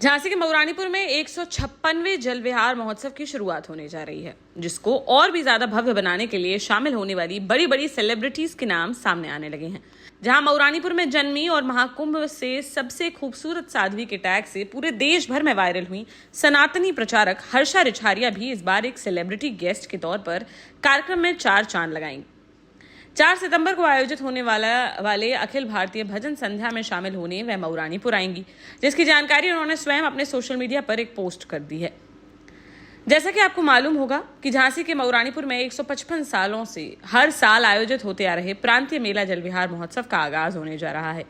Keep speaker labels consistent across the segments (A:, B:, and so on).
A: झांसी के मऊरानीपुर में 156वें जल विहार महोत्सव की शुरुआत होने जा रही है, जिसको और भी ज्यादा भव्य बनाने के लिए शामिल होने वाली बड़ी बड़ी सेलिब्रिटीज के नाम सामने आने लगे हैं। जहां मऊरानीपुर में जन्मी और महाकुंभ से सबसे खूबसूरत साध्वी के टैग से पूरे देश भर में वायरल हुई सनातनी प्रचारक हर्षा रिछारिया भी इस बार एक सेलिब्रिटी गेस्ट के तौर पर कार्यक्रम में 4 चांद लगाएंगी। 4 सितंबर को आयोजित होने वाले अखिल भारतीय भजन संध्या में शामिल होने वह मऊरानीपुर आएंगी, जिसकी जानकारी उन्होंने स्वयं अपने सोशल मीडिया पर एक पोस्ट कर दी है। जैसा कि आपको मालूम होगा कि झांसी के मऊरानीपुर में 155 सालों से हर साल आयोजित होते आ रहे प्रांतीय मेला जल विहार महोत्सव का आगाज होने जा रहा है।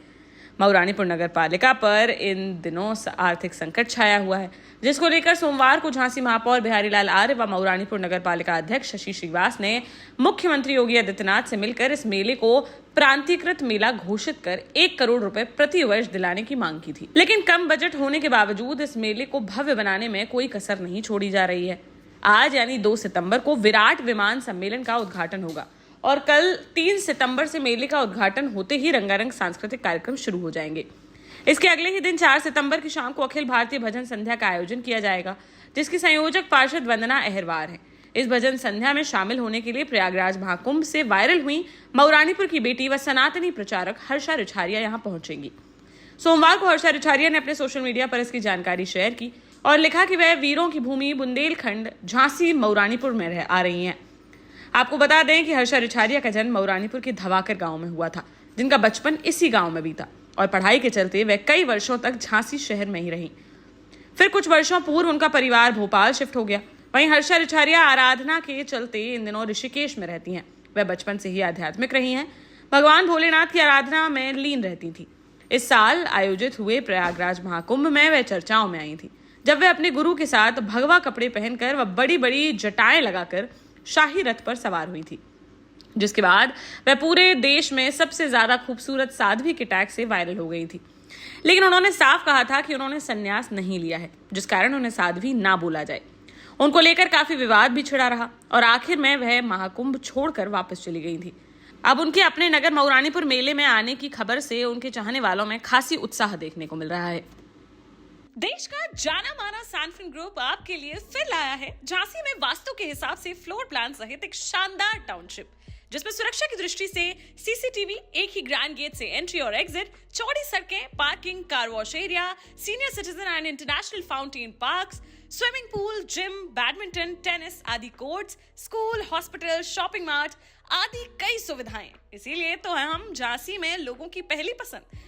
A: मऊरानीपुर नगर पालिका पर इन दिनों आर्थिक संकट छाया हुआ है, जिसको लेकर सोमवार को झांसी महापौर बिहारीलाल आर्य व मऊरानीपुर नगर पालिका अध्यक्ष शशि श्रीवास ने मुख्यमंत्री योगी आदित्यनाथ से मिलकर इस मेले को प्रांतीकृत मेला घोषित कर 1 करोड़ रुपए प्रति वर्ष दिलाने की मांग की थी। लेकिन कम बजट होने के बावजूद इस मेले को भव्य बनाने में कोई कसर नहीं छोड़ी जा रही है। आज यानी 2 सितंबर को विराट विमान सम्मेलन का उद्घाटन होगा और कल 3 सितंबर से मेले का उद्घाटन होते ही रंगारंग सांस्कृतिक कार्यक्रम शुरू हो जाएंगे। इसके अगले ही दिन 4 सितंबर की शाम को अखिल भारतीय भजन संध्या का आयोजन किया जाएगा, जिसकी संयोजक पार्षद वंदना अहरवार है। इस भजन संध्या में शामिल होने के लिए प्रयागराज महाकुंभ से वायरल हुई मऊरानीपुर की बेटी व सनातनी प्रचारक हर्षा रिछारिया यहां पहुंचेंगी। सोमवार को हर्षा रिछारिया ने अपने सोशल मीडिया पर इसकी जानकारी शेयर की और लिखा कि वह वीरों की भूमि बुंदेलखंड झांसी मऊरानीपुर में आ रही हैं। आपको बता दें कि हर्षा रिछारिया का जन्म मऊरानीपुर के धवाकर गांव में हुआ था, जिनका बचपन इसी गांव में बीता और पढ़ाई के चलते वह कई वर्षों तक झांसी शहर में ही रही। फिर कुछ वर्षों पूर्व उनका परिवार भोपाल शिफ्ट हो गया। वहीं हर्षा रिछारिया आराधना के चलते इन दिनों ऋषिकेश में रहती हैं। वह बचपन से ही आध्यात्मिक रही हैं, भगवान भोलेनाथ की आराधना में लीन रहती थी। इस साल आयोजित हुए प्रयागराज महाकुंभ में वह चर्चाओं में आई थी, जब वह अपने गुरु के साथ भगवा कपड़े पहनकर व बड़ी बड़ी जटाएं लगाकर शाही रथ पर सवार हुई थी, जिसके बाद वह पूरे देश में सबसे ज्यादा खूबसूरत साध्वी के टैग से वायरल हो गई थी। लेकिन उन्होंने साफ कहा था कि उन्होंने संन्यास नहीं लिया है, जिस कारण उन्हें साध्वी ना बोला जाए। उनको लेकर काफी विवाद भी छिड़ा रहा और आखिर में वह महाकुंभ छोड़कर वापस चली गई थी। अब उनके अपने नगर मऊरानीपुर मेले में आने की खबर से उनके चाहने वालों में खासी उत्साह देखने को मिल रहा है।
B: देश का जाना माना सैनफिन ग्रुप आपके लिए फिर लाया है झांसी में वास्तु के हिसाब से फ्लोर प्लान सहित एक शानदार टाउनशिप, जिसमें सुरक्षा की दृष्टि से सीसीटीवी, एक ही ग्रैंड गेट से एंट्री और एग्जिट, चौड़ी सड़कें, parking, car wash area, senior citizen and international fountain parks, swimming pool, gym, badminton, tennis आदि courts, school, hospital, shopping mart आदि कई सुविधाएं। इसीलिए तो हम झांसी में लोगों की पहली पसंद।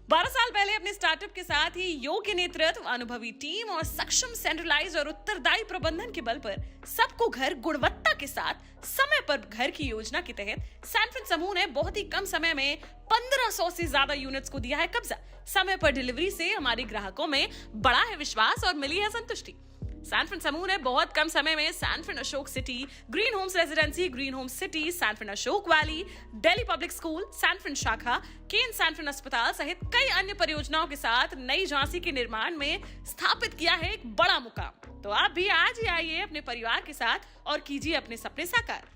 B: 12 साल पहले अपने स्टार्टअप के साथ ही योग्य नेतृत्व, अनुभवी टीम और सक्षम सेंट्रलाइज और उत्तरदायी प्रबंधन के बल पर सबको घर गुणवत्ता के साथ समय पर घर की योजना के तहत सैनफिन समूह ने बहुत ही कम समय में 1500 से ज्यादा यूनिट्स को दिया है कब्जा। समय पर डिलीवरी से हमारे ग्राहकों में बड़ा है विश्वास और मिली है संतुष्टि। सैनफिन समूह ने बहुत कम समय में Sanfin Ashok city, green homes residency, green homes city, Sanfin Ashok valley, Delhi public school, Sanfin शाखा, केन सैनफिन अस्पताल सहित कई अन्य परियोजनाओं के साथ नई झांसी के निर्माण में स्थापित किया है एक बड़ा मुकाम। तो आप भी आज ही आइए अपने परिवार के साथ और कीजिए अपने सपने साकार।